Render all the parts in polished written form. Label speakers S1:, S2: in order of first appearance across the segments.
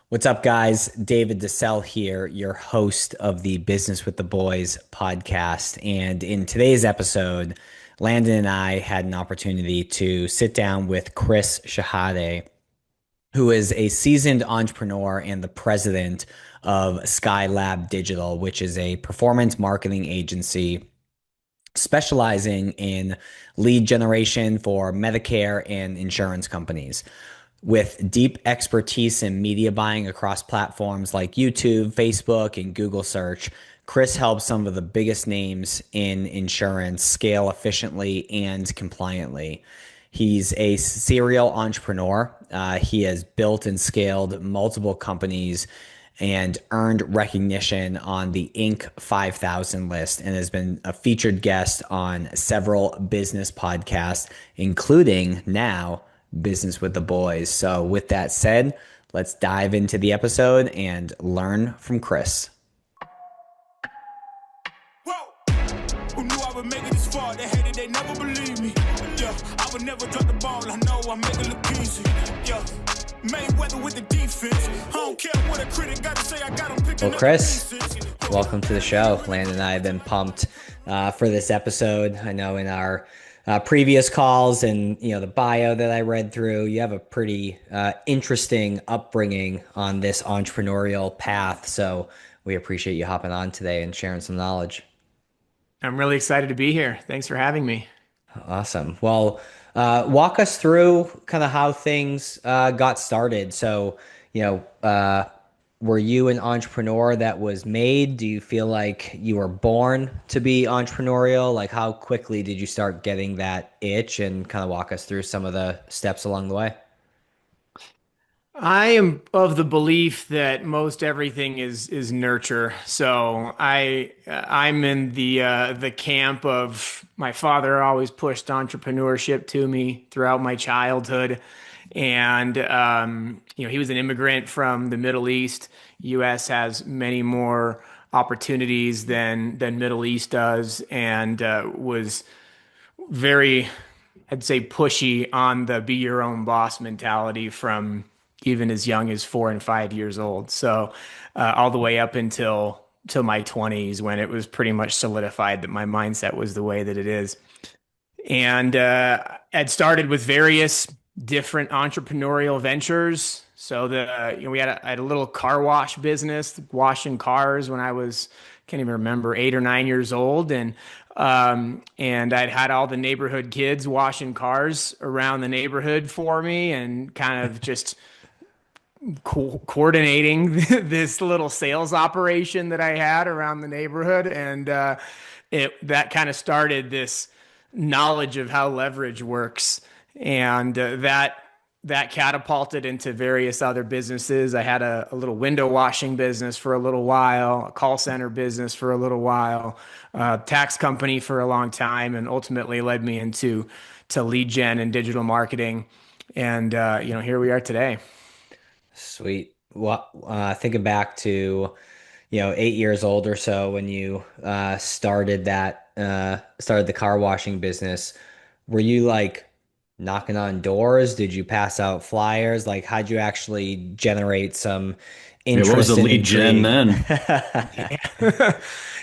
S1: What's up, guys? David DeSell here, your host of the Business with the Boys podcast. And in today's episode, Landon and I had an opportunity to sit down with Chris Shihadeh, who is a seasoned entrepreneur and the president of Skylab Digital, which is a performance marketing agency specializing in lead generation for Medicare and insurance companies. With deep expertise in media buying across platforms like YouTube, Facebook, and Google search, Chris helps some of the biggest names in insurance scale efficiently and compliantly. He's a serial entrepreneur. He has built and scaled multiple companies and earned recognition on the Inc. 5000 list and has been a featured guest on several business podcasts, including now Business with the Boys. So with that said, let's dive into the episode and learn from Chris.
S2: Whoa. Who knew I would make it this far? They hated, they never believed me. Yeah, I would never drop the ball. I know I make it look easy. Yeah, Mayweather with the defense. I don't care what a critic got to say. I got him picking
S1: Well, Chris, welcome to the show. Landon and I have been pumped for this episode. I know in our previous calls and the bio that I read through, you have a pretty interesting upbringing on this entrepreneurial path. So we appreciate you hopping on today and sharing some knowledge.
S3: I'm really excited to be here. Thanks for having me.
S1: Awesome. Well, walk us through kind of how things got started. So, were you an entrepreneur that was made? Do you feel like you were born to be entrepreneurial? Like, how quickly did you start getting that itch, and kind of walk us through some of the steps along the way?
S3: I am of the belief that most everything is nurture. So I'm in the camp of my father always pushed entrepreneurship to me throughout my childhood. And he was an immigrant from the Middle East. U.S. has many more opportunities than Middle East does, and was very, I'd say, pushy on the be your own boss mentality from even as young as 4 and 5 years old. So all the way up until my 20s, when it was pretty much solidified that my mindset was the way that it is. And I'd started with various different entrepreneurial ventures. So I had a little car wash business, washing cars when I was, can't even remember, 8 or 9 years old. And I'd had all the neighborhood kids washing cars around the neighborhood for me, and kind of just coordinating this little sales operation that I had around the neighborhood. And that kind of started this knowledge of how leverage works. And that catapulted into various other businesses. I had a little window washing business for a little while, a call center business for a little while, tax company for a long time, and ultimately led me into lead gen and digital marketing. And here we are today.
S1: Sweet. Well, thinking back to, 8 years old or so when you started the car washing business, were you like knocking on doors? Did you pass out flyers? Like, how'd you actually generate some interest?
S4: What was the
S1: and
S4: lead gen
S1: intrigue?
S4: then?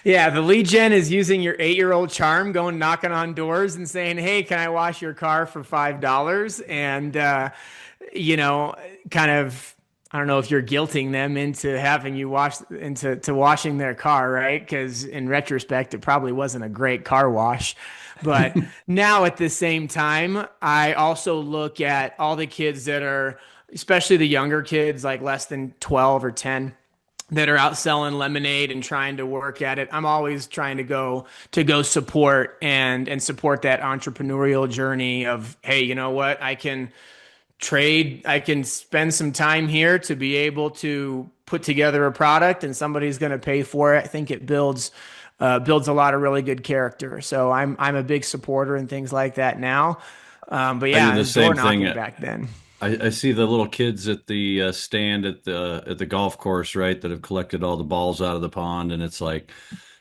S3: Yeah, the lead gen is using your 8-year-old charm, going knocking on doors and saying, "Hey, can I wash your car for $5?" And kind of, I don't know if you're guilting them into having you to washing their car, right? Because in retrospect, it probably wasn't a great car wash. But now at the same time, I also look at all the kids that are, especially the younger kids, like less than 12 or 10, that are out selling lemonade and trying to work at it. I'm always trying to go support and support that entrepreneurial journey of, hey, you know what? I can spend some time here to be able to put together a product, and somebody's going to pay for it. I think it builds a lot of really good character. So I'm a big supporter and things like that now. But yeah,
S4: I do the same thing.
S3: Back then.
S4: I see the little kids at the stand at the golf course, right, that have collected all the balls out of the pond, and it's like,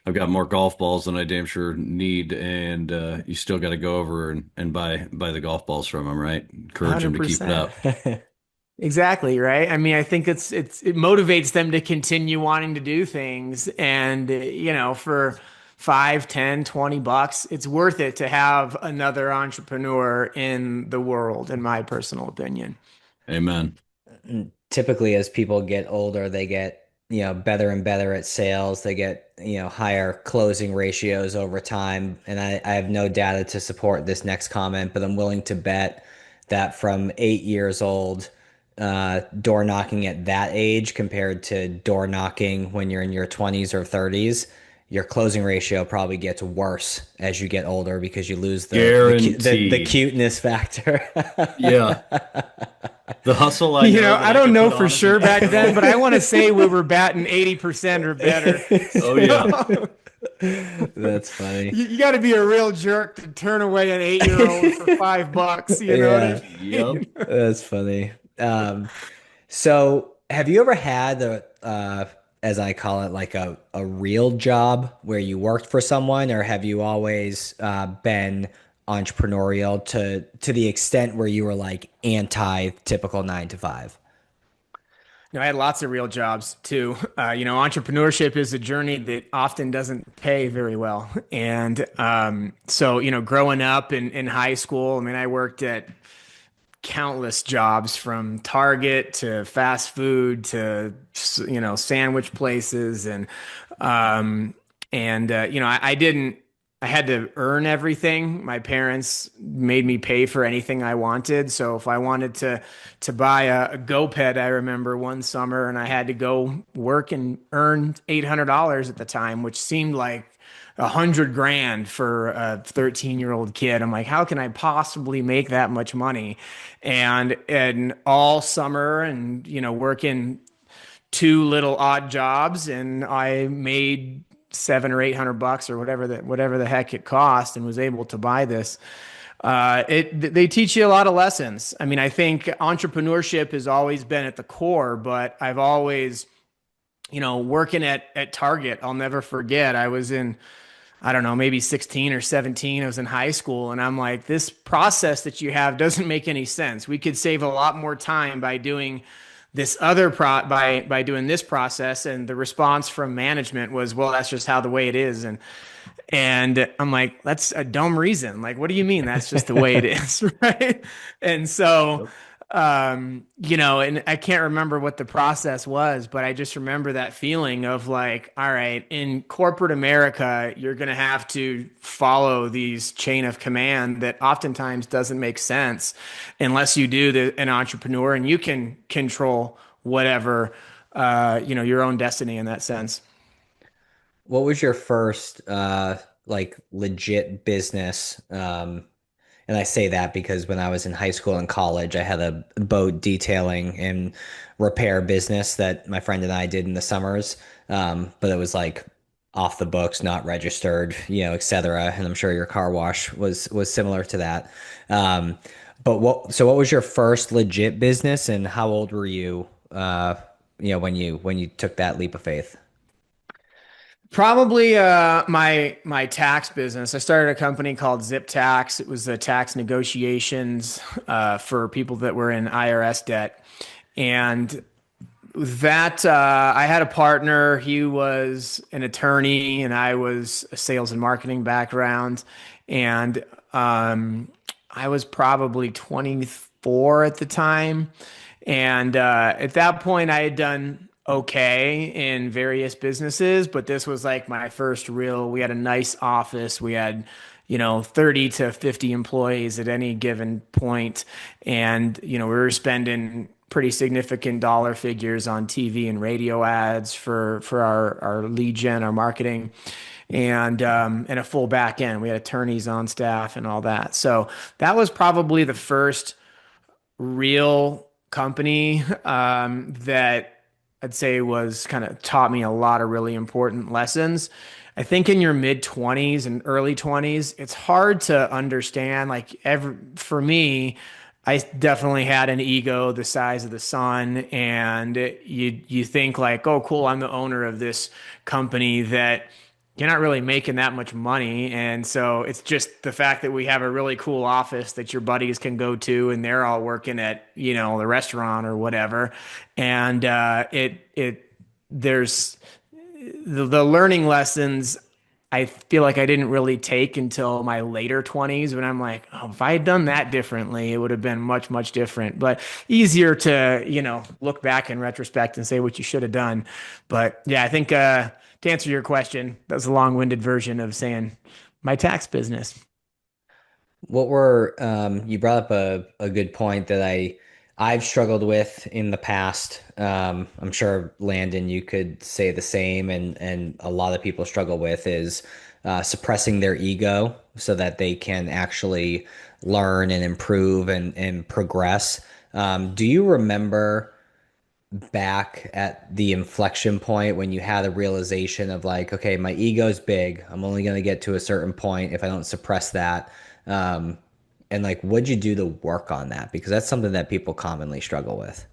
S4: I've got more golf balls than I damn sure need, and you still got to go over and buy the golf balls from them, right? Encourage them to keep it up.
S3: 100%. Exactly, right? I mean, I think it motivates them to continue wanting to do things. And for 5, 10, $20, it's worth it to have another entrepreneur in the world, in my personal opinion.
S4: Amen.
S1: Typically as people get older, they get, better and better at sales. They get, higher closing ratios over time. And I have no data to support this next comment, but I'm willing to bet that from 8 years old, door knocking at that age compared to door knocking when you're in your 20s or 30s, your closing ratio probably gets worse as you get older because you lose the
S4: Guaranteed.
S1: cuteness factor.
S4: Yeah. The hustle I know that
S3: I
S4: I
S3: don't
S4: could
S3: know
S4: put
S3: for
S4: on as an
S3: sure back
S4: 8-year
S3: then,
S4: old.
S3: but I want to say we were batting 80% or better.
S4: Oh yeah.
S3: So,
S1: That's funny.
S3: you got to be a real jerk to turn away an 8-year-old for $5. You know what I
S1: Yeah,
S4: Yep.
S3: mean?
S1: that's funny. So have you ever had as I call it, like a real job where you worked for someone, or have you always been entrepreneurial to the extent where you were like anti-typical 9 to 5?
S3: No, I had lots of real jobs too. Entrepreneurship is a journey that often doesn't pay very well. And so, growing up in high school, I mean, I worked at countless jobs from Target to fast food to sandwich places um I didn't I had to earn everything. My parents made me pay for anything I wanted. So if I wanted to buy a GoPed, I remember one summer and I had to go work and earn $800 at the time, which seemed like 100 grand for a 13-year-old kid. I'm like, how can I possibly make that much money? And all summer and working two little odd jobs, and I made 700 or 800 bucks or whatever the heck it cost, and was able to buy this. They teach you a lot of lessons. I mean, I think entrepreneurship has always been at the core, but I've always, working at Target, I'll never forget. I was in, I don't know, maybe 16 or 17. I was in high school, and I'm like, this process that you have doesn't make any sense. We could save a lot more time by doing this by doing this process. And the response from management was, well, that's just how the way it is. And I'm like, that's a dumb reason. Like, what do you mean that's just the way it is? Right. And so, and I can't remember what the process was, but I just remember that feeling of like, all right, in corporate America, you're going to have to follow these chain of command that oftentimes doesn't make sense unless you do an entrepreneur and you can control whatever, your own destiny in that sense.
S1: What was your first like legit business? And I say that because when I was in high school and college, I had a boat detailing and repair business that my friend and I did in the summers. But it was like off the books, not registered, et cetera. And I'm sure your car wash was similar to that. But what was your first legit business, and how old were you, when you took that leap of faith?
S3: Probably my tax business. I started a company called Zip Tax. It was tax negotiations for people that were in IRS debt, and that I had a partner. He was an attorney, and I was a sales and marketing background, and I was probably 24 at the time, and at that point, I had done okay in various businesses, but this was like my first real. We had a nice office. We had 30 to 50 employees at any given point, and we were spending pretty significant dollar figures on TV and radio ads for our lead gen, our marketing, and a full back end. We had attorneys on staff and all that. So that was probably the first real company that I'd say was kind of taught me a lot of really important lessons. I think in your mid 20s and early 20s, it's hard to understand. Like for me, I definitely had an ego the size of the sun, and you think like, oh, cool, I'm the owner of this company that you're not really making that much money. And so it's just the fact that we have a really cool office that your buddies can go to and they're all working at, the restaurant or whatever. And there's the learning lessons I feel like I didn't really take until my later 20s when I'm like, oh, if I had done that differently, it would have been much, much different. But easier to, look back in retrospect and say what you should have done. But yeah, I think to answer your question, that was a long-winded version of saying my tax business.
S1: You brought up a good point that I've struggled with in the past. I'm sure Landon, you could say the same, and a lot of people struggle with is suppressing their ego so that they can actually learn and improve and progress. Do you remember back at the inflection point when you had a realization of like, okay, my ego's big. I'm only going to get to a certain point if I don't suppress that. Um, and like, what'd you do to work on that? Because that's something that people commonly struggle with.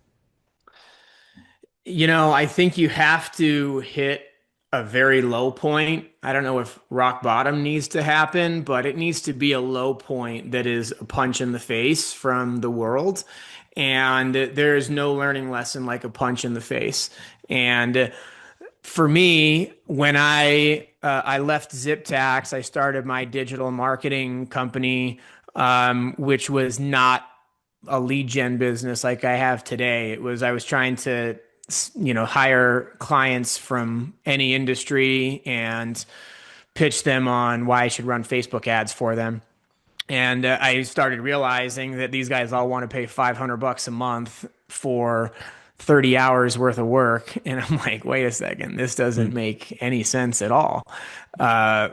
S3: I think you have to hit a very low point. I don't know if rock bottom needs to happen, but it needs to be a low point that is a punch in the face from the world. And there is no learning lesson like a punch in the face. And for me, when I left ZipTax, I started my digital marketing company, which was not a lead gen business like I have today. I was trying to, hire clients from any industry and pitch them on why I should run Facebook ads for them. And I started realizing that these guys all want to pay $500 a month for 30 hours worth of work. And I'm like, wait a second, this doesn't make any sense at all. I'd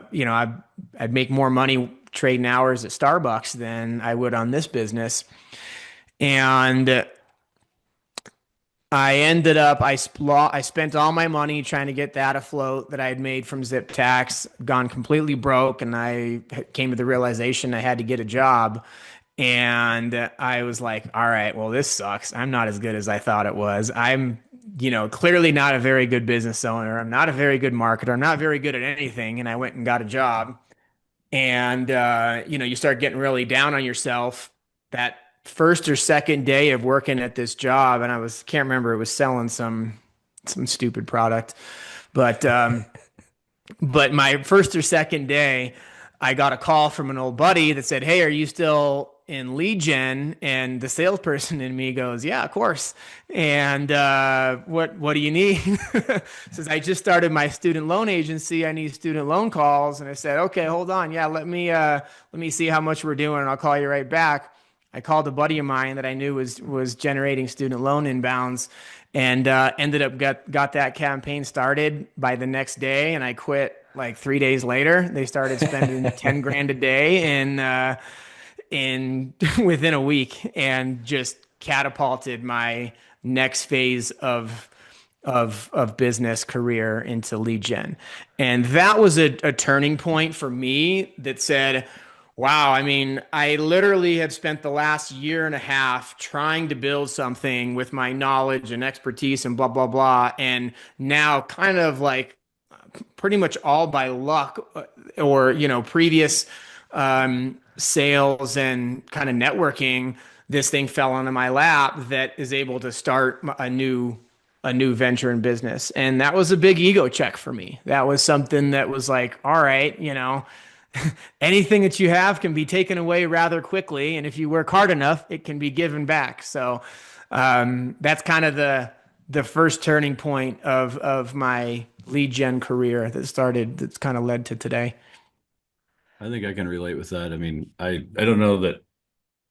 S3: make more money trading hours at Starbucks than I would on this business. And I spent all my money trying to get that afloat that I had made from ZipTax, gone completely broke, and I came to the realization I had to get a job. And I was like, all right, well, this sucks. I'm not as good as I thought it was. I'm, clearly not a very good business owner. I'm not a very good marketer. I'm not very good at anything. And I went and got a job. And you start getting really down on yourself that first or second day of working at this job, and can't remember, it was selling some stupid product, but my first or second day, I got a call from an old buddy that said, "Hey, are you still in lead gen?" And the salesperson in me goes, "Yeah, of course." And what do you need? Says, "I just started my student loan agency. I need student loan calls." And I said, "Okay, hold on. Yeah, let me see how much we're doing, and I'll call you right back." I called a buddy of mine that I knew was generating student loan inbounds, and ended up got that campaign started by the next day, and I quit like 3 days later. They started spending 10 grand a day in within a week, and just catapulted my next phase of business career into lead gen. And that was a turning point for me that said, wow, I mean, I literally have spent the last year and a half trying to build something with my knowledge and expertise and blah, blah, blah. And now kind of like pretty much all by luck or, previous sales and kind of networking, this thing fell onto my lap that is able to start a new venture in business. And that was a big ego check for me. That was something that was like, all right, anything that you have can be taken away rather quickly, and if you work hard enough, it can be given back. So that's kind of the first turning point of my lead gen career that's kind of led to today.
S4: I think I can relate with that. I mean, I don't know that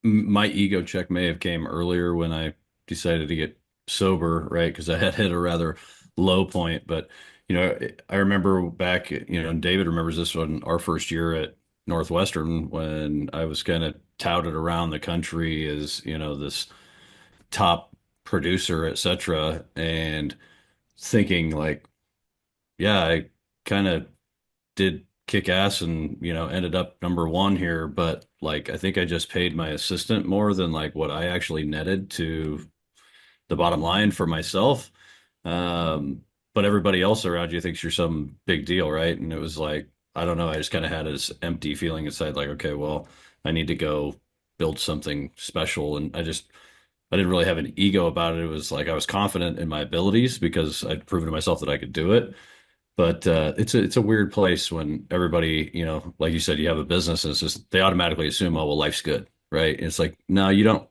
S4: my ego check may have came earlier when I decided to get sober, right? Because I had hit a rather low point, but I remember back, and David remembers this one, our first year at Northwestern, when I was kind of touted around the country as, this top producer, et cetera, and thinking like, yeah, I kind of did kick ass and, ended up number one here, but like, I think I just paid my assistant more than like what I actually netted to the bottom line for myself. but everybody else around you thinks you're some big deal, right? And it was like, I don't know, I just kind of had this empty feeling inside, like, okay, well, I need to go build something special. And I didn't really have an ego about it. It was like I was confident in my abilities because I'd proven to myself that I could do it. But it's a weird place when everybody, like you said, you have a business and it's just they automatically assume, oh well, life's good, right? And it's like, no, you don't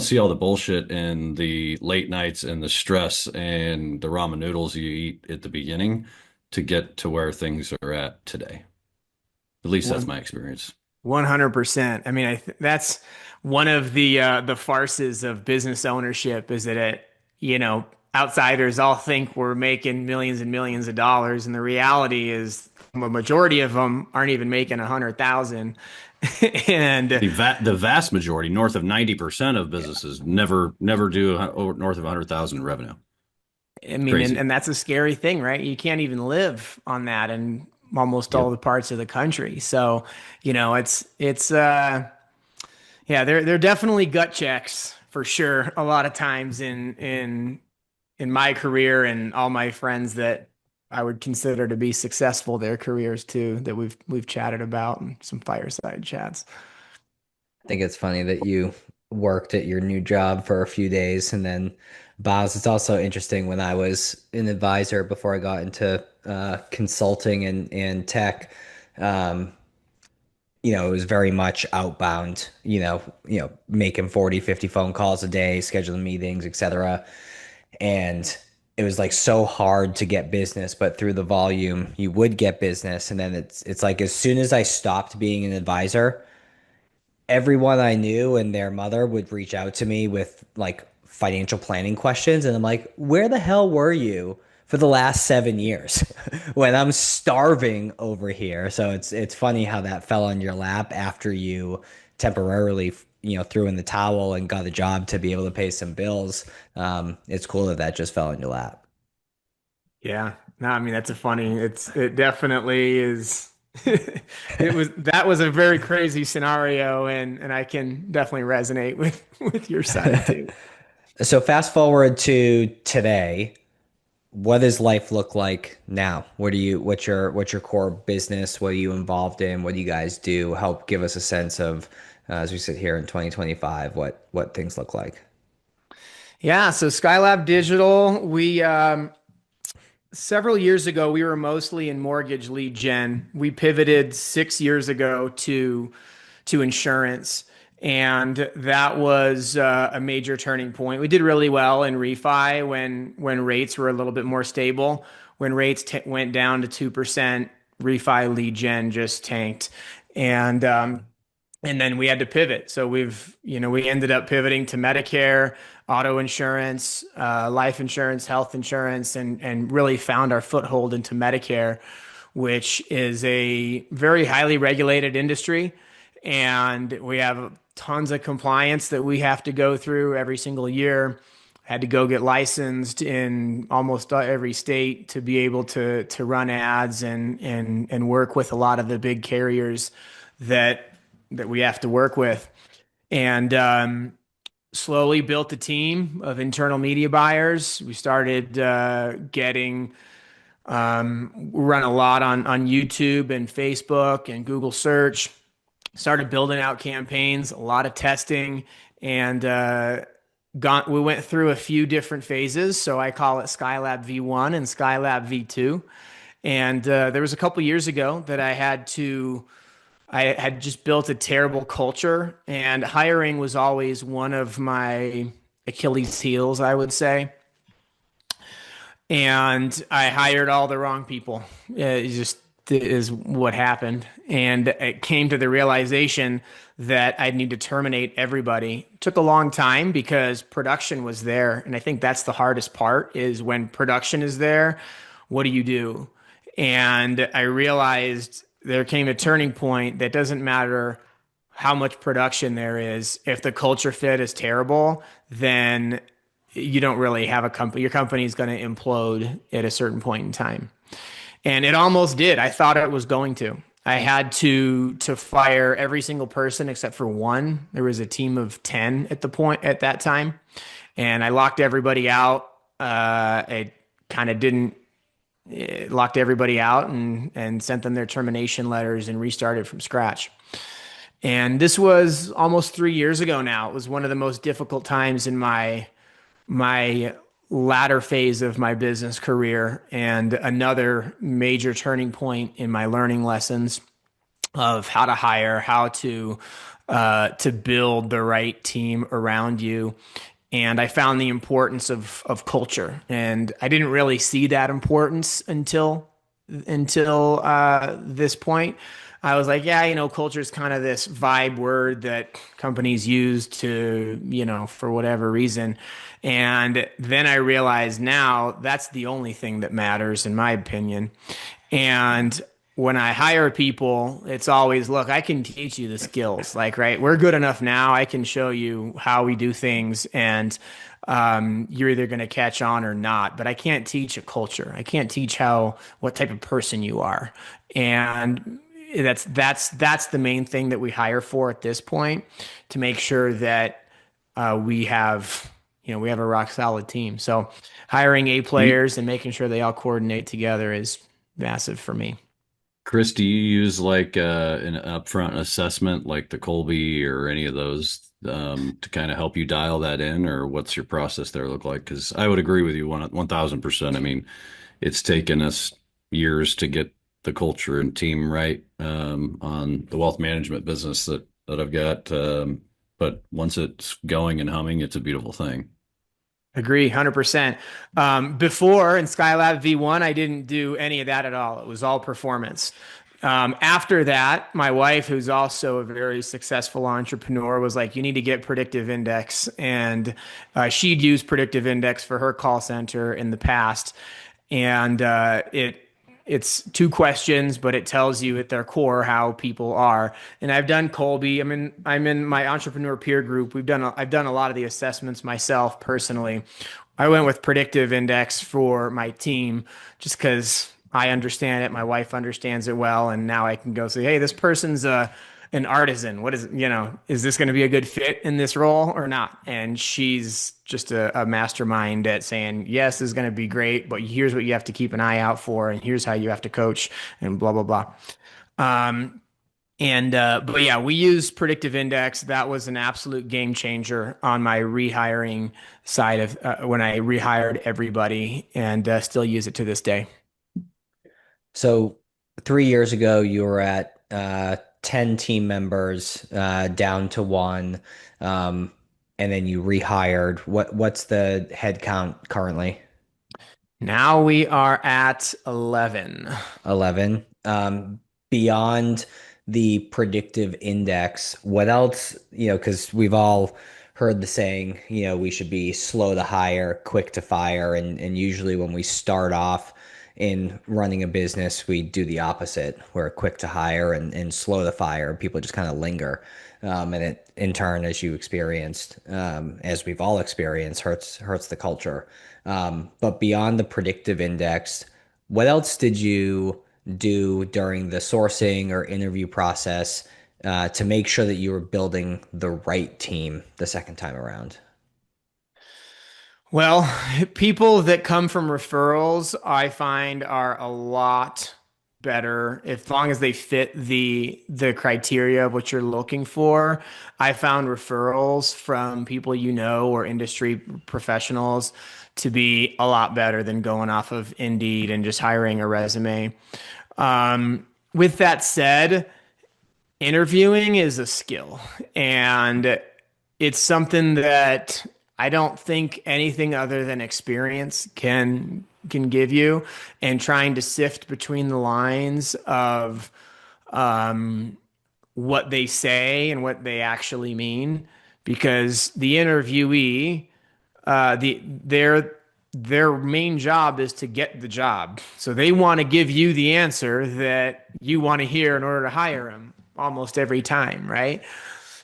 S4: see all the bullshit and the late nights and the stress and the ramen noodles you eat at the beginning to get to where things are at today. At least that's my experience.
S3: 100%. I mean, that's one of the farces of business ownership is that outsiders all think we're making millions and millions of dollars, and the reality is a majority of them aren't even making 100,000. And
S4: The vast majority, north of 90% of businesses never do north of 100,000 in revenue.
S3: I mean,
S4: Crazy.
S3: and that's a scary thing, right? You can't even live on that in almost all
S4: Yep.
S3: the parts of the country. So, yeah, they're definitely gut checks for sure. A lot of times in my career and all my friends that I would consider to be successful, their careers too, that we've chatted about and some fireside chats.
S1: I think it's funny that you worked at your new job for a few days and then Boz. It's also interesting when I was an advisor before I got into consulting and tech. Um, it was very much outbound, making 40, 50 phone calls a day, scheduling meetings, etc. And it was like so hard to get business, but through the volume, you would get business. And then it's like as soon as I stopped being an advisor, everyone I knew and their mother would reach out to me with like financial planning questions. And I'm like, where the hell were you for the last 7 years when I'm starving over here? So it's funny how that fell on your lap after you temporarily, threw in the towel and got a job to be able to pay some bills. It's cool that just fell on your lap.
S3: Yeah. No, I mean it definitely is. That was a very crazy scenario, and I can definitely resonate with your side too.
S1: So fast forward to today. What does life look like now? What's your core business? What are you involved in? What do you guys do? Help give us a sense of, as we sit here in 2025, what things look like.
S3: Yeah, so Skylab Digital, we several years ago we were mostly in mortgage lead gen. We pivoted 6 years ago to insurance, and that was a major turning point. We did really well in refi when rates were a little bit more stable. When rates went down to 2%, refi lead gen just tanked, and then we had to pivot. So we ended up pivoting to Medicare, auto insurance, life insurance, health insurance, and really found our foothold into Medicare, which is a very highly regulated industry. And we have tons of compliance that we have to go through every single year. Had to go get licensed in almost every state to be able to run ads and work with a lot of the big carriers that we have to work with. And slowly built a team of internal media buyers. We started getting run a lot on YouTube and Facebook and Google search. Started building out campaigns, a lot of testing, and we went through a few different phases. So I call it Skylab V1 and Skylab V2. And there was a couple years ago that I had just built a terrible culture, and hiring was always one of my Achilles heels, I would say. And I hired all the wrong people. It just is what happened. And it came to the realization that I'd need to terminate everybody. It took a long time because production was there. And I think that's the hardest part is when production is there, what do you do? And I realized there came a turning point that doesn't matter how much production there is. If the culture fit is terrible, then you don't really have a company. Your company is going to implode at a certain point in time. And it almost did. I thought it was going to. I had to fire every single person except for one. There was a team of 10 at that time. And I locked everybody out. I kind of didn't locked everybody out and sent them their termination letters and restarted from scratch. And this was almost 3 years ago now. It was one of the most difficult times in my latter phase of my business career, and another major turning point in my learning lessons of how to hire, how to build the right team around you. And I found the importance of culture, and I didn't really see that importance until this point. I was like, yeah, culture is kind of this vibe word that companies use to, for whatever reason. And then I realized now that's the only thing that matters, in my opinion. And when I hire people, it's always, look, I can teach you the skills. Like, right, we're good enough now. I can show you how we do things, and you're either going to catch on or not. But I can't teach a culture. I can't teach what type of person you are. And that's the main thing that we hire for at this point, to make sure that we have a rock solid team. So hiring A players and making sure they all coordinate together is massive for me.
S4: Chris, do you use like an upfront assessment like the Colby or any of those to kind of help you dial that in, or what's your process there look like? Because I would agree with you 1000%. I mean, it's taken us years to get the culture and team right on the wealth management business that I've got. But once it's going and humming, it's a beautiful thing.
S3: Agree, 100%. Before in Skylab V1, I didn't do any of that at all. It was all performance. After that, my wife, who's also a very successful entrepreneur, was like, you need to get Predictive Index. And she'd used Predictive Index for her call center in the past. And it's 2 questions, but it tells you at their core how people are. And I've done Colby. I'm in my entrepreneur peer group. I've done a lot of the assessments myself personally. I went with Predictive Index for my team just because I understand it. My wife understands it well, and now I can go say, hey, this person's an artisan. What is this going to be a good fit in this role or not? And she's just a mastermind at saying, yes, this is going to be great, but here's what you have to keep an eye out for, and here's how you have to coach, and blah, blah, blah. But yeah, we use Predictive Index. That was an absolute game changer on my rehiring side of when I rehired everybody, and still use it to this day.
S1: So 3 years ago, you were at 10 team members, down to one, and then you rehired. What's the head count currently?
S3: Now we are at 11.
S1: 11. Beyond the predictive index, what else, because we've all heard the saying, we should be slow to hire, quick to fire. And usually when we start off in running a business, we do the opposite. We're quick to hire and slow to fire. People just kind of linger. And it, in turn, as you experienced, as we've all experienced, hurts the culture. But beyond the predictive index, what else did you do during the sourcing or interview process to make sure that you were building the right team the second time around?
S3: Well, people that come from referrals, I find are a lot better as long as they fit the criteria of what you're looking for. I found referrals from people or industry professionals to be a lot better than going off of Indeed and just hiring a resume. With that said, interviewing is a skill, and it's something that I don't think anything other than experience can give you, and trying to sift between the lines of what they say and what they actually mean, because the interviewee, their main job is to get the job. So they want to give you the answer that you want to hear in order to hire them almost every time, right?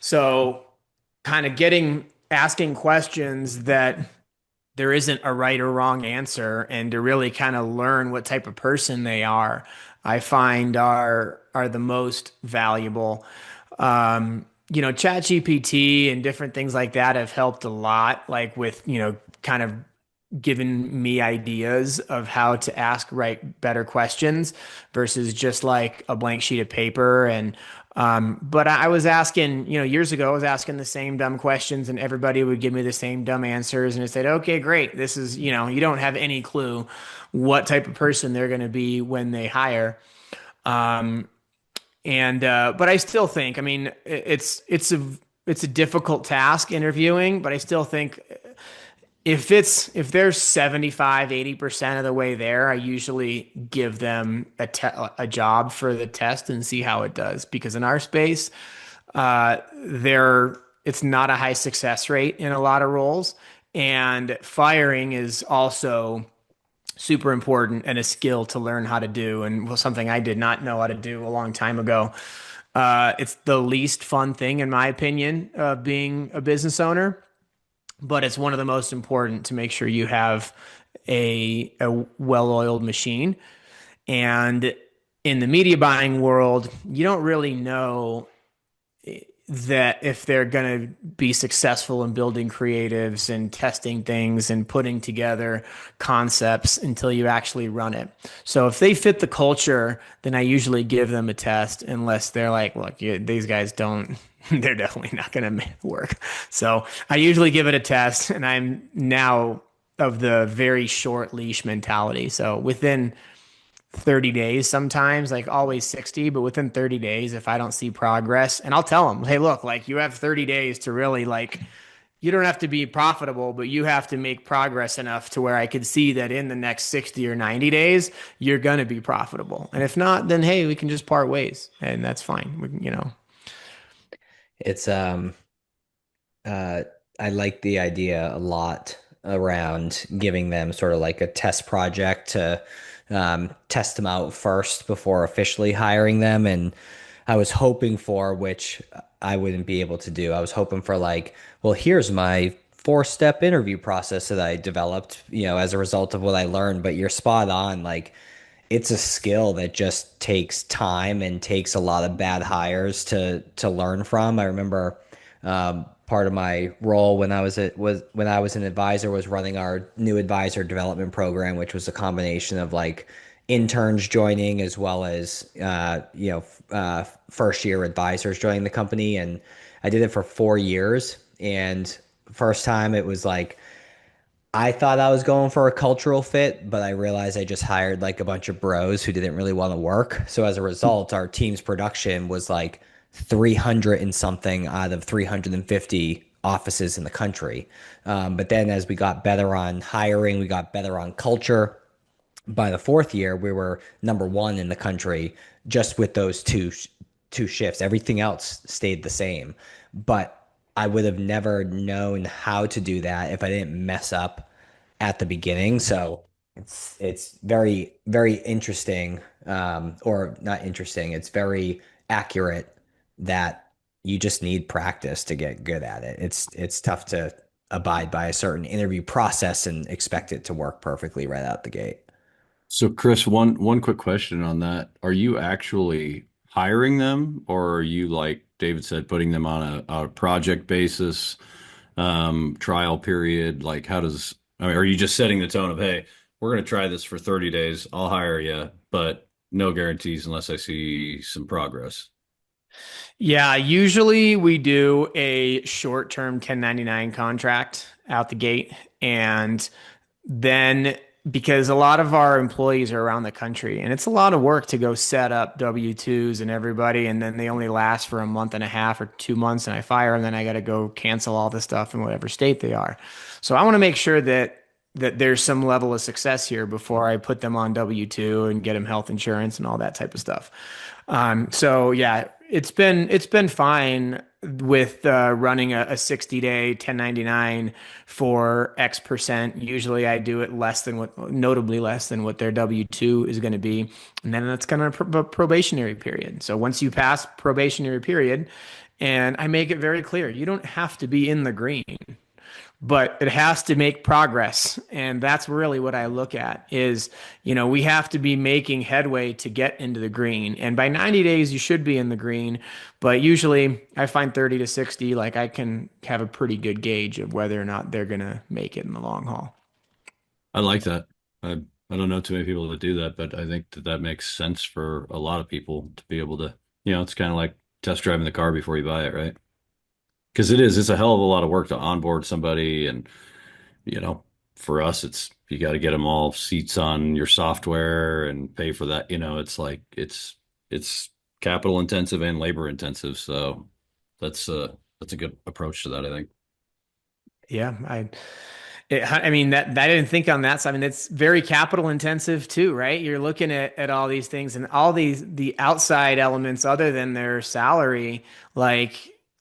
S3: So kind of asking questions that there isn't a right or wrong answer, and to really kind of learn what type of person they are, I find are the most valuable. ChatGPT and different things like that have helped a lot, like with, kind of given me ideas of how to ask right better questions versus just like a blank sheet of paper. And but I was asking, years ago, I was asking the same dumb questions and everybody would give me the same dumb answers. And it said, okay, great. This is, you don't have any clue what type of person they're going to be when they hire. And but I still think, I mean, it's a difficult task interviewing, but I still think if they're 75, 80% of the way there, I usually give them a job for the test and see how it does. Because in our space, it's not a high success rate in a lot of roles. And firing is also super important and a skill to learn how to do, and was something I did not know how to do a long time ago. It's the least fun thing, in my opinion, of being a business owner, but it's one of the most important to make sure you have a well-oiled machine. And in the media buying world, you don't really know that if they're going to be successful in building creatives and testing things and putting together concepts until you actually run it. So if they fit the culture, then I usually give them a test, unless they're like, look, these guys don't, they're definitely not going to work. So I usually give it a test, and I'm now of the very short leash mentality. So within 30 days, sometimes, like always 60, but within 30 days, if I don't see progress, and I'll tell them, hey, look, like you have 30 days to really, like, you don't have to be profitable, but you have to make progress enough to where I could see that in the next 60 or 90 days, you're going to be profitable. And if not, then hey, we can just part ways, and that's fine.
S1: It's I like the idea a lot around giving them sort of like a test project to test them out first before officially hiring them. And I was hoping for, which I wouldn't be able to do, I was hoping for like, well, here's my 4-step interview process that I developed, as a result of what I learned. But you're spot on. Like, it's a skill that just takes time and takes a lot of bad hires to learn from. I remember part of my role when I was an advisor was running our new advisor development program, which was a combination of like interns joining as well as first year advisors joining the company. And I did it for 4 years. And first time it was like, I thought I was going for a cultural fit, but I realized I just hired like a bunch of bros who didn't really want to work. So as a result, our team's production was like 300 and something out of 350 offices in the country. But then as we got better on hiring, we got better on culture. By the 4th year, we were #1 in the country just with those two shifts. Everything else stayed the same. But I would have never known how to do that if I didn't mess up at the beginning. So it's very, very interesting, or not interesting. It's very accurate that you just need practice to get good at it. It's tough to abide by a certain interview process and expect it to work perfectly right out the gate.
S4: So, Chris, one quick question on that. Are you actually hiring them, or are you, like David said, putting them on a project basis, trial period? Like, are you just setting the tone of, hey, we're going to try this for 30 days. I'll hire you, but no guarantees unless I see some progress?
S3: Yeah, usually we do a short-term 1099 contract out the gate. And then, because a lot of our employees are around the country, and it's a lot of work to go set up W-2s and everybody, and then they only last for a month and a half or 2 months, and I fire them, then I got to go cancel all the stuff in whatever state they are. So I want to make sure that there's some level of success here before I put them on W-2 and get them health insurance and all that type of stuff. So yeah, it's been fine with running a 60-day 1099 for X%. Usually I do it notably less than what their W-2 is going to be. And then that's kind of a probationary period. So once you pass probationary period, and I make it very clear, you don't have to be in the green, but it has to make progress. And that's really what I look at is, we have to be making headway to get into the green. And by 90 days, you should be in the green. But usually I find 30 to 60, like I can have a pretty good gauge of whether or not they're going to make it in the long haul.
S4: I like that. I don't know too many people that do that, but I think that that makes sense for a lot of people to be able to, it's kind of like test driving the car before you buy it, right? Because it's a hell of a lot of work to onboard somebody. And, you know, for us, it's, you got to get them all seats on your software and pay for that. It's like, it's capital intensive and labor intensive. So that's a good approach to that, I think.
S3: Yeah, I mean that I didn't think on that side. I mean, it's very capital intensive too, right? You're looking at all these things and all the outside elements other than their salary. Like,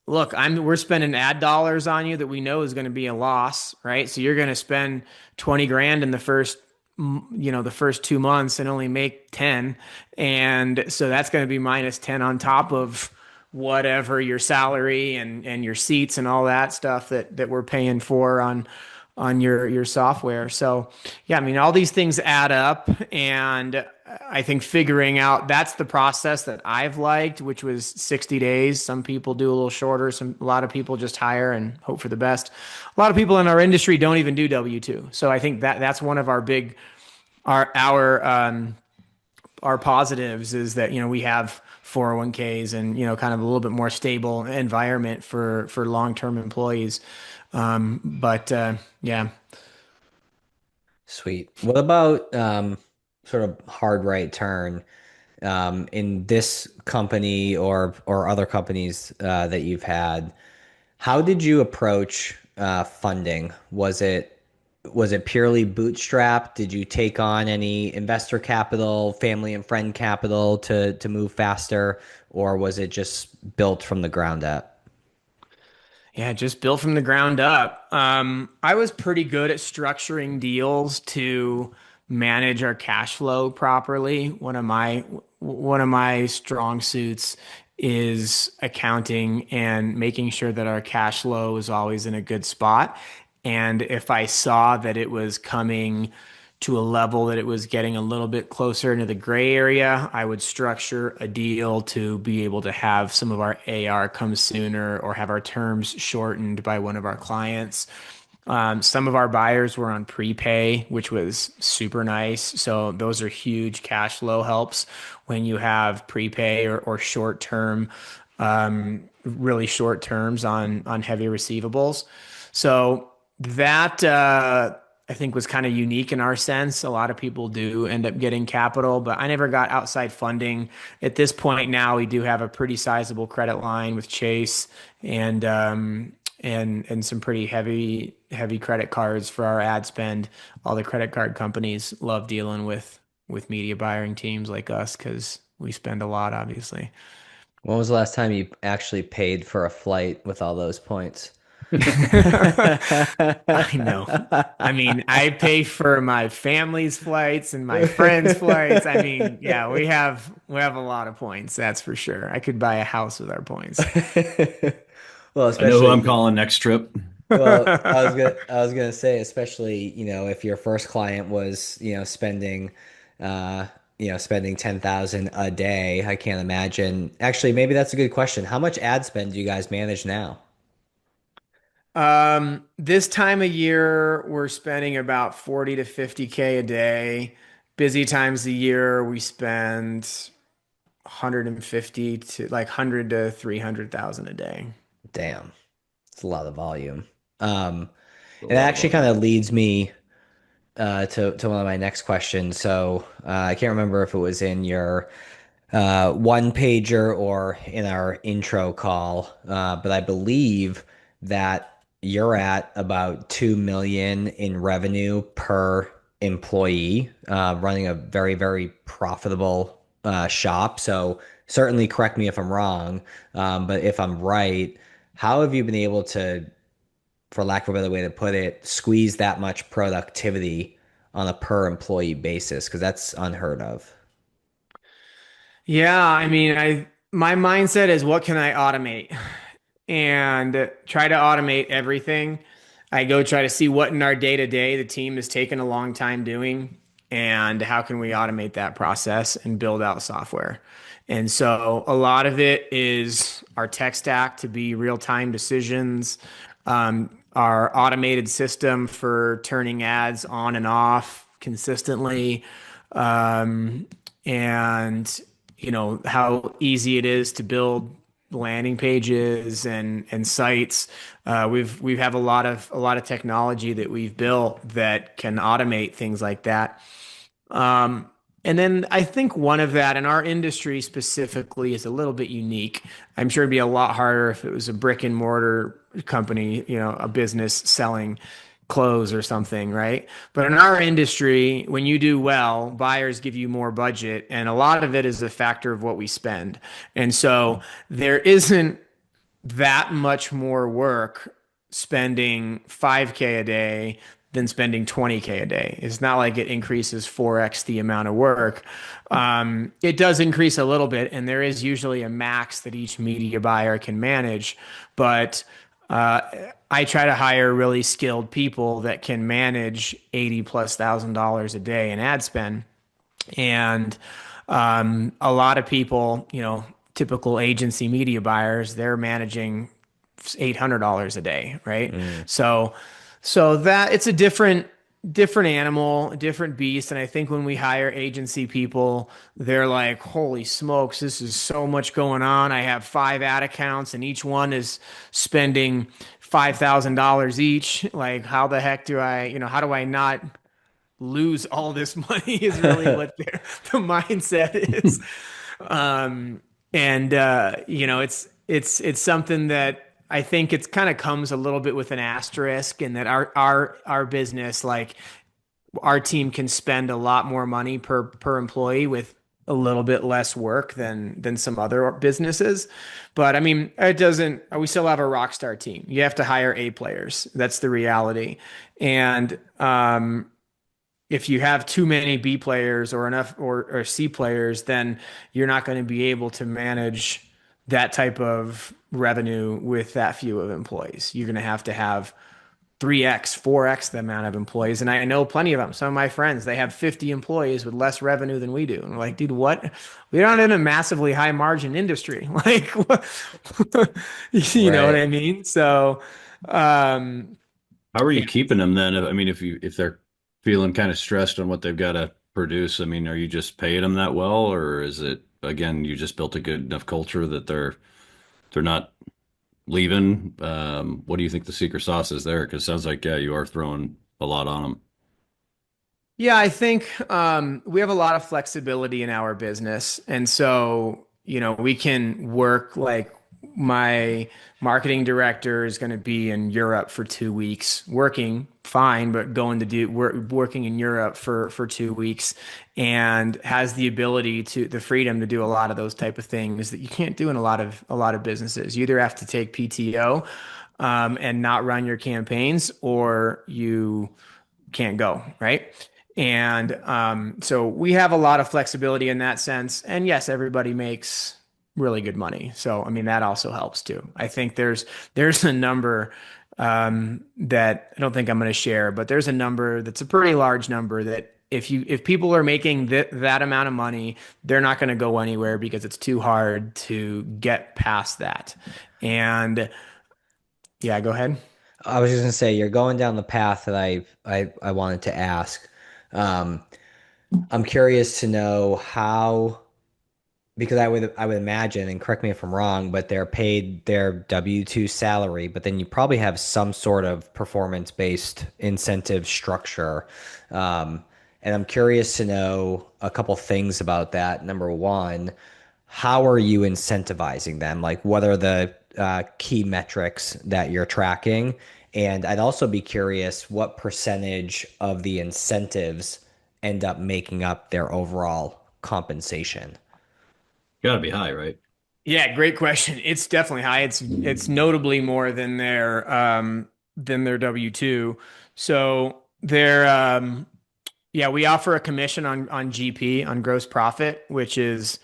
S3: look, we're spending ad dollars on you that we know is going to be a loss, right? So you're going to spend 20 grand in the the first 2 months and only make 10. And so that's going to be minus 10 on top of whatever your salary and your seats and all that stuff that we're paying for on your software. So yeah, I mean, all these things add up, and I think figuring out that's the process that I've liked, which was 60 days. Some people do a little shorter. A lot of people just hire and hope for the best. A lot of people in our industry don't even do W-2. So I think that's one of our big our positives is that we have 401ks and kind of a little bit more stable environment for long-term employees. But yeah.
S1: Sweet. What about sort of hard right turn in this company or other companies that you've had? How did you approach funding? Was it purely bootstrapped? Did you take on any investor capital, family and friend capital to move faster, or was it just built from the ground up?
S3: Yeah, just built from the ground up. I was pretty good at structuring deals to manage our cash flow properly. One of my strong suits is accounting and making sure that our cash flow is always in a good spot. And if I saw that it was coming to a level that it was getting a little bit closer into the gray area, I would structure a deal to be able to have some of our AR come sooner or have our terms shortened by one of our clients. Some of our buyers were on prepay, which was super nice. So those are huge cash flow helps when you have prepay or short term, really short terms on heavy receivables. So that I think was kind of unique in our sense. A lot of people do end up getting capital, but I never got outside funding. At this point now, we do have a pretty sizable credit line with Chase and some pretty heavy credit cards for our ad spend. All the credit card companies love dealing with media buying teams like us because we spend a lot, obviously.
S1: When was the last time you actually paid for a flight with all those points?
S3: I know. I mean, I pay for my family's flights and my friends' flights. I mean, yeah, we have a lot of points, that's for sure. I could buy a house with our points.
S1: Well,
S4: I know who I'm
S1: especially,
S4: calling next trip.
S1: well, I was gonna say, especially, if your first client was, uh, spending 10,000 a day, I can't imagine. Actually, maybe that's a good question. How much ad spend do you guys manage now?
S3: This time of year, we're spending about 40 to 50K a day. Busy times of year, we spend 150 to like 100 to 300,000 a day.
S1: Damn, it's a lot of volume.
S4: A
S1: And that
S4: lot of
S1: actually kind
S4: volume.
S1: of leads me to one of my next questions. So I can't remember if it was in your one pager or in our intro call, but I believe that you're at about 2 million in revenue per employee, running a very, very profitable shop. So certainly correct me if I'm wrong, but if I'm right, how have you been able to, for lack of a better way to put it, squeeze that much productivity on a per employee basis? Because that's unheard of.
S3: Yeah, I mean, my mindset is what can I automate? And try to automate everything. I go try to see what in our day to day the team has taken a long time doing and how can we automate that process and build out software. And so a lot of it is our tech stack to be real time decisions. our automated system for turning ads on and off consistently, um, and how easy it is to build landing pages and sites. We have a lot of technology that we've built that can automate things like that. And then I think one of that in our industry specifically is a little bit unique. I'm sure it'd be a lot harder if it was a brick and mortar company, a business selling clothes or something, right? But in our industry, when you do well, buyers give you more budget, and a lot of it is a factor of what we spend. And so there isn't that much more work spending 5K a day than spending 20K a day. It's not like it increases 4x the amount of work. It does increase a little bit, and there is usually a max that each media buyer can manage. But I try to hire really skilled people that can manage 80 plus $1,000 a day in ad spend. And a lot of people, typical agency media buyers, they're managing $800 a day, right? So that it's a different animal, a different beast. And I think when we hire agency people, they're like, holy smokes, this is so much going on. I have 5 ad accounts and each one is spending $5,000 each. Like, how the heck how do I not lose all this money is really what the mindset is. It's something that I think it's kind of comes a little bit with an asterisk, in that our business, like our team can spend a lot more money per employee with a little bit less work than some other businesses. But I mean, we still have a rock star team. You have to hire A players. That's the reality. And if you have too many B players or enough or C players, then you're not going to be able to manage that type of revenue with that few of employees. You're going to have 3x, 4x the amount of employees. And I know plenty of them. Some of my friends, they have 50 employees with less revenue than we do. And we're like, dude, what? We're not in a massively high margin industry. Like, you know what I mean? So,
S4: how are you keeping them then? I mean, if they're feeling kind of stressed on what they've got to produce, I mean, are you just paying them that well, or is it, again, you just built a good enough culture that they're not leaving? What do you think the secret sauce is there? Because it sounds like, yeah, you are throwing a lot on them.
S3: yeah, I think we have a lot of flexibility in our business. And so, we can work, like, my marketing director is going to be in Europe for 2 weeks, working fine, but working in Europe for 2 weeks, and has the the freedom to do a lot of those type of things that you can't do in a lot of businesses. You either have to take PTO and not run your campaigns, or you can't go, right? And so we have a lot of flexibility in that sense. And yes, everybody makes really good money. So, I mean, that also helps too. I think there's a number that I don't think I'm going to share, but there's a number that's a pretty large number that if people are making that amount of money, they're not going to go anywhere, because it's too hard to get past that. And yeah, go ahead.
S1: I was just gonna say, you're going down the path that I wanted to ask. Um, I'm curious to know how, because I would imagine, and correct me if I'm wrong, but they're paid their W-2 salary, but then you probably have some sort of performance-based incentive structure. And I'm curious to know a couple things about that. Number one, how are you incentivizing them? Like, what are the key metrics that you're tracking? And I'd also be curious what percentage of the incentives end up making up their overall compensation.
S4: Got to be high, right?
S3: Yeah, great question. It's definitely high. It's notably more than their W-2. So we offer a commission on GP, on gross profit, which is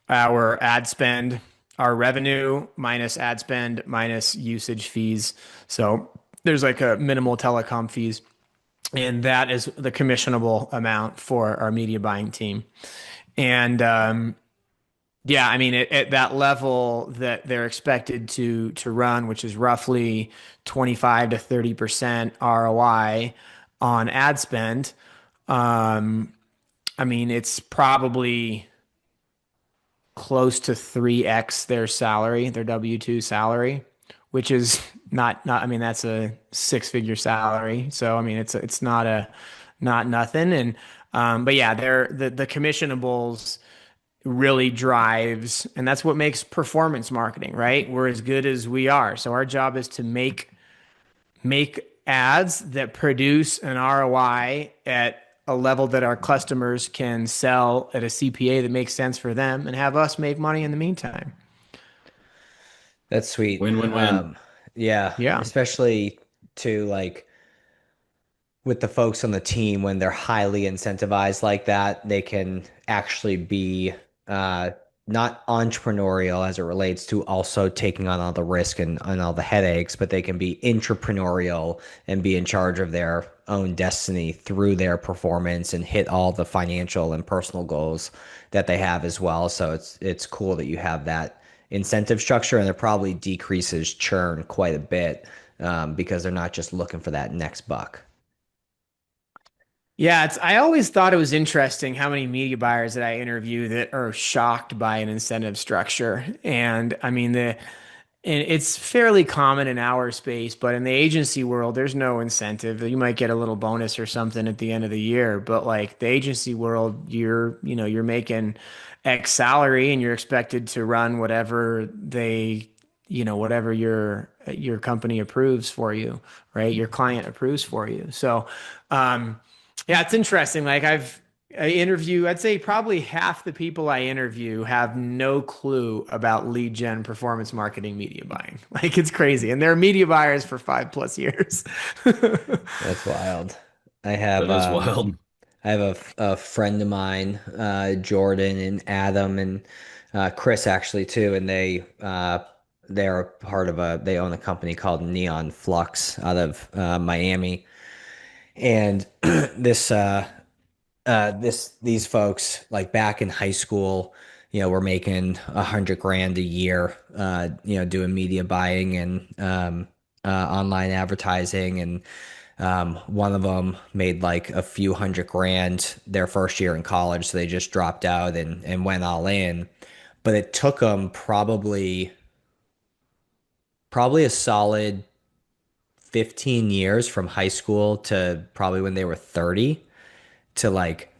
S3: our ad spend, our revenue minus ad spend minus usage fees. So there's like a minimal telecom fees, and that is the commissionable amount for our media buying team. And Yeah, I mean, at that level that they're expected to run, which is roughly 25 to 30% ROI on ad spend, um, I mean, it's probably close to 3x their salary, their W-2 salary, which is not, I mean, that's a six-figure salary. So, I mean, it's not nothing. And but yeah, the commissionables really drives, and that's what makes performance marketing, right? We're as good as we are. So our job is to make ads that produce an ROI at a level that our customers can sell at a CPA that makes sense for them and have us make money in the meantime.
S1: That's sweet.
S4: Win, win, win.
S1: Yeah,
S3: Yeah.
S1: especially to like with the folks on the team when they're highly incentivized like that, they can actually be uh, not entrepreneurial as it relates to also taking on all the risk and all the headaches, but they can be entrepreneurial and be in charge of their own destiny through their performance and hit all the financial and personal goals that they have as well. So it's cool that you have that incentive structure, and it probably decreases churn quite a bit because they're not just looking for that next buck.
S3: Yeah, I always thought it was interesting how many media buyers that I interview that are shocked by an incentive structure. And I mean and it's fairly common in our space, but in the agency world, there's no incentive. You might get a little bonus or something at the end of the year, but like the agency world, you're making X salary and you're expected to run whatever whatever your company approves for you, right? Your client approves for you. So, yeah, it's interesting. I'd say probably half the people I interview have no clue about lead gen performance marketing media buying. Like it's crazy. And they're media buyers for 5+ years.
S1: That's wild. I have
S4: That is wild.
S1: I have a friend of mine, Jordan and Adam and Chris actually too, and they're a part of they own a company called Neon Flux out of Miami, and these folks like back in high school, were making 100 grand a year, doing media buying and online advertising, and one of them made like a few 100 grand their first year in college, so they just dropped out and went all in. But it took them probably a solid 15 years from high school to probably when they were 30 to like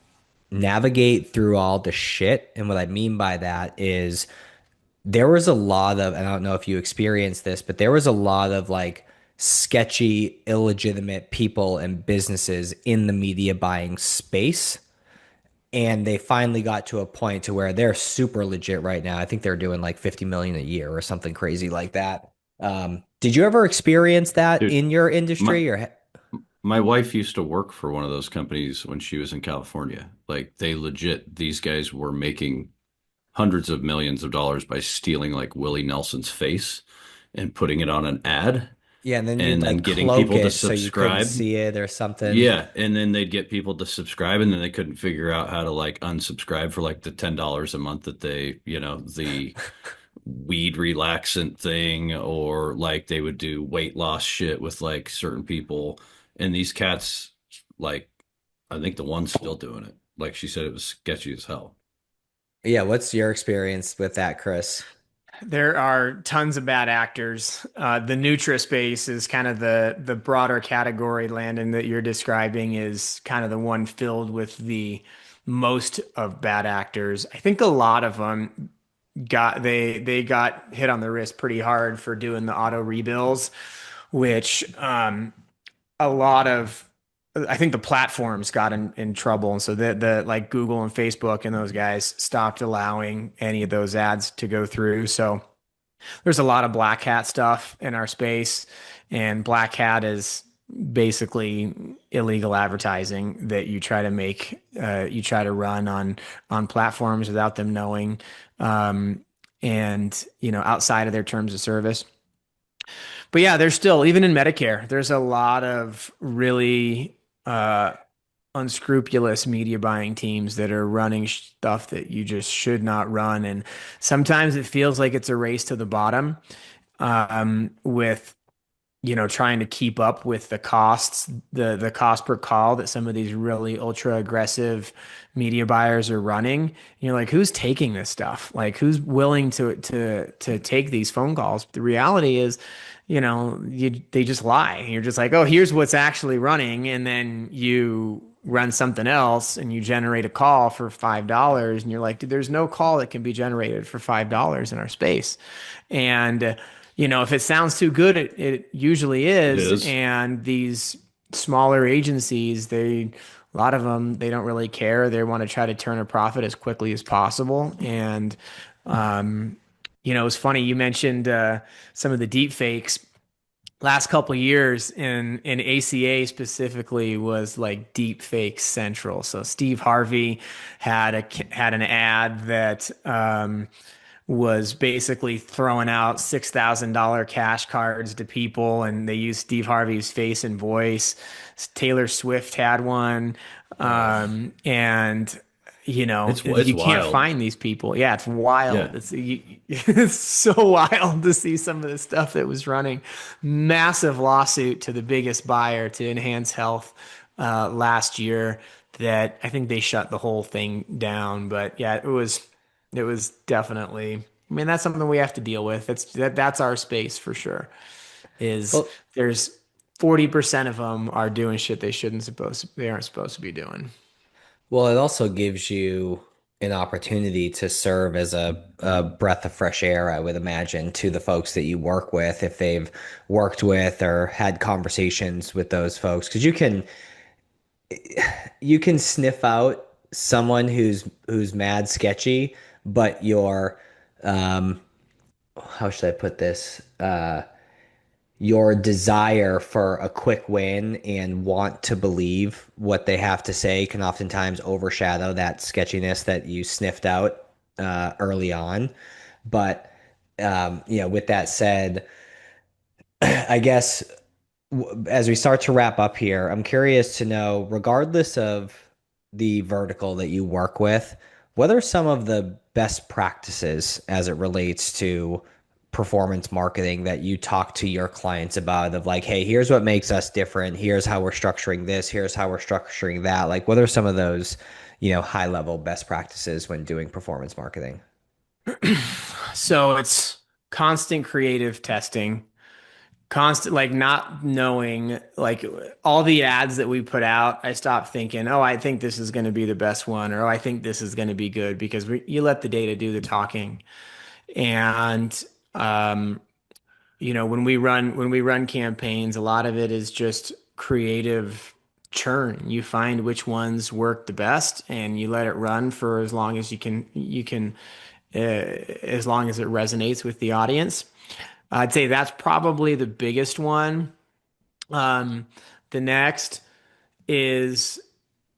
S1: navigate through all the shit. And what I mean by that is there was a lot of, and I don't know if you experienced this, but there was a lot of like sketchy, illegitimate people and businesses in the media buying space. And they finally got to a point to where they're super legit right now. I think they're doing like 50 million a year or something crazy like that. Did you ever experience that
S4: Dude,
S1: in your
S4: my
S1: industry or?
S4: my wife used to work for one of those companies when she was in California. Like they legit, these guys were making hundreds of millions of dollars by stealing like Willie Nelson's face and putting it on an ad
S1: Yeah, and then you'd
S4: and then
S1: like
S4: getting
S1: cloak
S4: people to
S1: it so you couldn't
S4: subscribe.
S1: see it or something.
S4: Yeah, and then they'd get people to subscribe and then they couldn't figure out how to like unsubscribe for like the $10 a month that the weed relaxant thing, or like they would do weight loss shit with like certain people. And these cats, like, I think the one's still doing it. Like she said, it was sketchy as hell.
S1: Yeah, what's your experience with that, Chris?
S3: There are tons of bad actors. The Nutra space is kind of the broader category, Landon, that you're describing is kind of the one filled with the most of bad actors. I think a lot of them they got hit on the wrist pretty hard for doing the auto rebills, which a lot of I think the platforms got in trouble, and so the like Google and Facebook and those guys stopped allowing any of those ads to go through. So there's a lot of black hat stuff in our space, and black hat is basically illegal advertising that you try to run on platforms without them knowing, and outside of their terms of service. But yeah, there's still, even in Medicare, there's a lot of really unscrupulous media buying teams that are running stuff that you just should not run. And sometimes it feels like it's a race to the bottom, with trying to keep up with the costs, the cost per call that some of these really ultra aggressive media buyers are running. And you're like, who's taking this stuff? Like, who's willing to take these phone calls? The reality is, they just lie. You're just like, oh, here's what's actually running, and then you run something else and you generate a call for $5, and you're like, dude, there's no call that can be generated for $5 in our space. And if it sounds too good, it usually
S4: It
S3: is.
S4: is.
S3: And these smaller agencies, a lot of them, they don't really care. They want to try to turn a profit as quickly as possible. And, it's funny. You mentioned some of the deep fakes. Last couple of years in ACA specifically was like deep fake central. So Steve Harvey had an ad that was basically throwing out $6,000 cash cards to people, and they used Steve Harvey's face and voice. Taylor Swift had one, and
S4: It's
S3: you can't
S4: wild.
S3: find these people. Yeah, it's wild.
S4: Yeah.
S3: It's so wild to see some of the stuff that was running. Massive lawsuit to the biggest buyer, to Enhance Health, last year, that I think they shut the whole thing down. But yeah, it was definitely, I mean, that's something we have to deal with. That's our space for sure. Is
S1: Well,
S3: there's 40% of them are doing shit they aren't supposed to be doing.
S1: well, it also gives you an opportunity to serve as a breath of fresh air, I would imagine, to the folks that you work with, if they've worked with or had conversations with those folks, because you can sniff out someone who's mad sketchy, but um how should I put this? Your desire for a quick win and want to believe what they have to say can oftentimes overshadow that sketchiness that you sniffed out early on. But with that said, I guess as we start to wrap up here, I'm curious to know, regardless of the vertical that you work with, what are some of the best practices as it relates to performance marketing that you talk to your clients about, of like, hey, here's what makes us different. Here's how we're structuring this. Here's how we're structuring that. Like, what are some of those, high level best practices when doing performance marketing?
S3: So it's constant creative testing, constant, like, not knowing, like, all the ads that we put out. I stopped thinking, oh, I think this is going to be the best one, or oh, I think this is going to be good, because you let the data do the talking. And um, when we run campaigns, a lot of it is just creative churn. You find which ones work the best, and you let it run for as long as you can, as long as it resonates with the audience. I'd say that's probably the biggest one. Um, the next is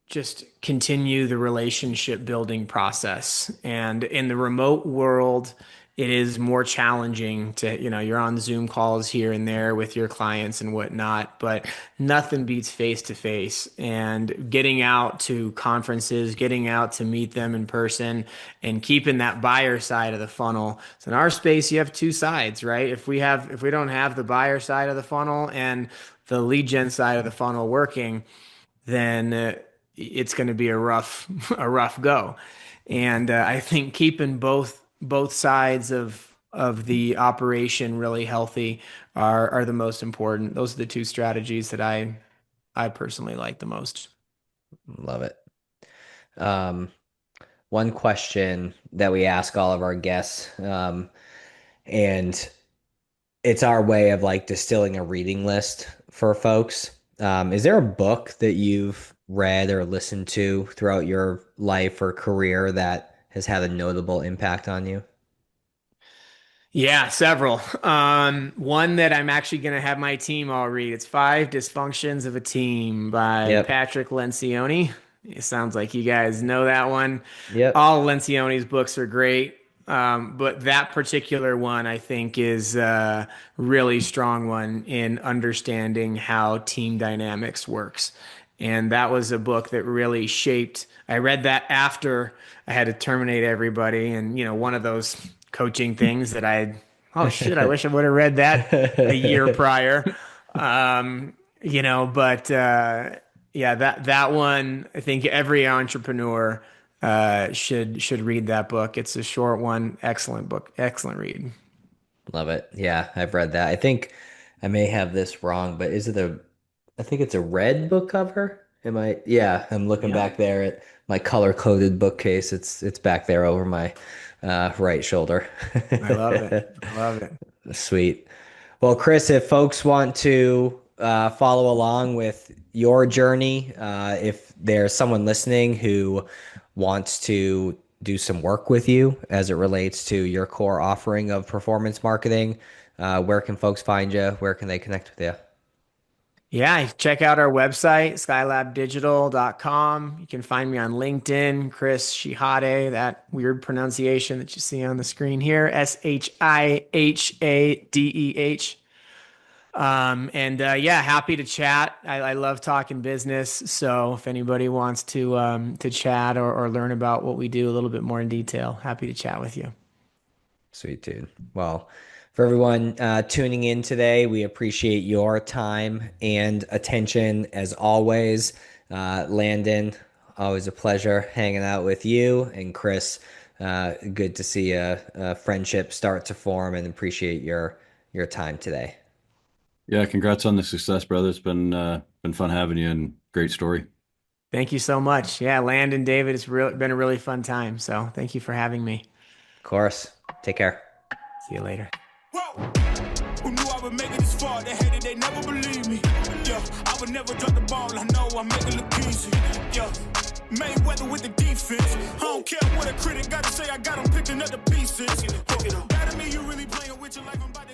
S3: just continue the relationship building process. And in the remote world, it is more challenging to, you're on Zoom calls here and there with your clients and whatnot, but nothing beats face to face, and getting out to conferences, getting out to meet them in person, and keeping that buyer side of the funnel. So in our space, you have two sides, right? If we don't have the buyer side of the funnel and the lead gen side of the funnel working, then it's going to be a rough a rough go. And I think keeping both sides of the operation really healthy are the most important. Those are the two strategies that I personally like the most.
S1: Love it. Um, One question that we ask all of our guests, and it's our way of like distilling a reading list for folks. Is there a book that you've read or listened to throughout your life or career that has had a notable impact on you?
S3: Yeah, several. One that I'm actually going to have my team all read. It's Five Dysfunctions of a Team by
S1: Yep.
S3: Patrick Lencioni. It sounds like you guys know that one.
S1: Yep.
S3: All Lencioni's books are great. But that particular one, I think, is a really strong one in understanding how team dynamics works. And that was a book that really shaped. I read that after I had to terminate everybody, and one of those coaching things that oh shit, I wish I would have read that a year prior. But yeah, that one, I think every entrepreneur should read that book. It's a short one, excellent book, excellent read.
S1: Love it. Yeah, I've read that. I think I may have this wrong, but I think it's a red book cover. Yeah, I'm looking back there at my color-coded bookcase. It's back there over my right shoulder.
S3: I love it. I love it.
S1: Sweet. Well, Chris, if folks want to follow along with your journey, if there's someone listening who wants to do some work with you as it relates to your core offering of performance marketing, where can folks find you? Where can they connect with you?
S3: Yeah, check out our website, skylabdigital.com. You can find me on LinkedIn, Chris Shihadeh, that weird pronunciation that you see on the screen here, Shihadeh. Yeah, happy to chat. I love talking business. So if anybody wants to chat or learn about what we do a little bit more in detail, happy to chat with you.
S1: Sweet, dude. Well, for everyone tuning in today, we appreciate your time and attention as always. Landon, always a pleasure hanging out with you. And Chris, good to see a friendship start to form, and appreciate your time today.
S4: Yeah, congrats on the success, brother. It's been fun having you, and great story.
S3: Thank you so much. Yeah, Landon, David, it's been a really fun time. So thank you for having me.
S1: Of course. Take care.
S3: See you later.
S2: Whoa. Who knew I would make it this far? They hated, they never believed me. Yeah, I would never drop the ball. I know I make it look easy. Yeah, Mayweather with the defense. I don't care what a critic got to say. I got them picking up the pieces. That to me, you really playing with your life. I'm about to